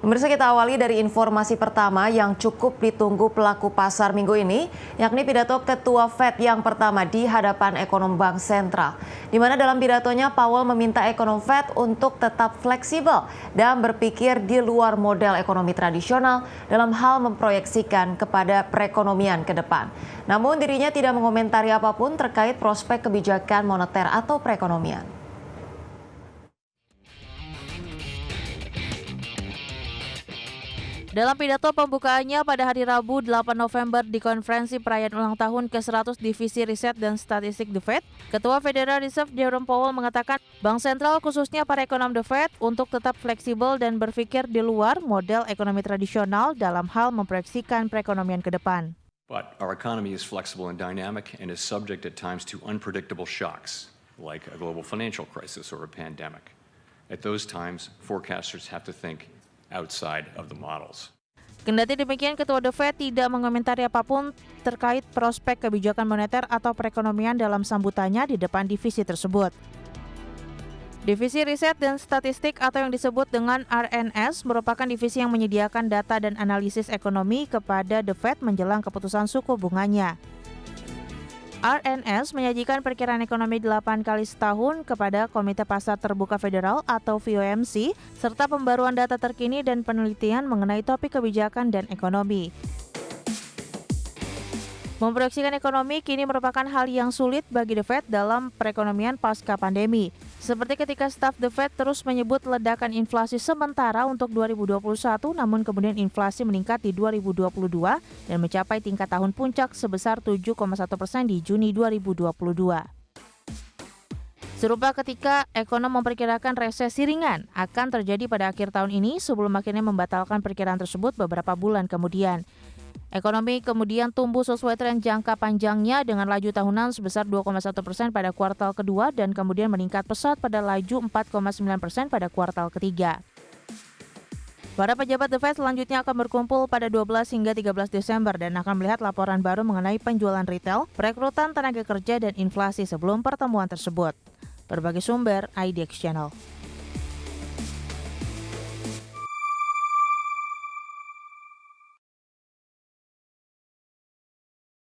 Pemirsa, kita awali dari informasi pertama yang cukup ditunggu pelaku pasar minggu ini, yakni pidato Ketua Fed yang pertama di hadapan ekonom Bank Sentral. Di mana dalam pidatonya Powell meminta ekonom Fed untuk tetap fleksibel dan berpikir di luar model ekonomi tradisional dalam hal memproyeksikan kepada perekonomian ke depan. Namun dirinya tidak mengomentari apapun terkait prospek kebijakan moneter atau perekonomian. Dalam pidato pembukaannya pada hari Rabu 8 November di konferensi perayaan ulang tahun ke-100 Divisi Riset dan Statistik The Fed, Ketua Federal Reserve Jerome Powell mengatakan Bank Sentral khususnya para ekonom The Fed untuk tetap fleksibel dan berpikir di luar model ekonomi tradisional dalam hal memproyeksikan perekonomian ke depan. But our economy is flexible and dynamic and is subject at times to unpredictable shocks, like a global financial crisis or a pandemic. At those times, forecasters have to think outside of the models. Kendati demikian, Ketua The Fed tidak mengomentari apapun terkait prospek kebijakan moneter atau perekonomian dalam sambutannya di depan divisi tersebut. Divisi Riset dan Statistik atau yang disebut dengan RNS merupakan divisi yang menyediakan data dan analisis ekonomi kepada The Fed menjelang keputusan suku bunganya. RNS menyajikan perkiraan ekonomi 8 kali setahun kepada Komite Pasar Terbuka Federal atau FOMC, serta pembaruan data terkini dan penelitian mengenai topik kebijakan dan ekonomi. Memproyeksikan ekonomi kini merupakan hal yang sulit bagi The Fed dalam perekonomian pasca pandemi. Seperti ketika staf The Fed terus menyebut ledakan inflasi sementara untuk 2021, namun kemudian inflasi meningkat di 2022 dan mencapai tingkat tahun puncak sebesar 7,1% di Juni 2022. Serupa ketika ekonom memperkirakan resesi ringan akan terjadi pada akhir tahun ini sebelum akhirnya membatalkan perkiraan tersebut beberapa bulan kemudian. Ekonomi kemudian tumbuh sesuai tren jangka panjangnya dengan laju tahunan sebesar 2,1% pada kuartal kedua dan kemudian meningkat pesat pada laju 4,9% pada kuartal ketiga. Para pejabat The Fed selanjutnya akan berkumpul pada 12 hingga 13 Desember dan akan melihat laporan baru mengenai penjualan retail, perekrutan tenaga kerja dan inflasi sebelum pertemuan tersebut. Berbagai sumber, IDX Channel.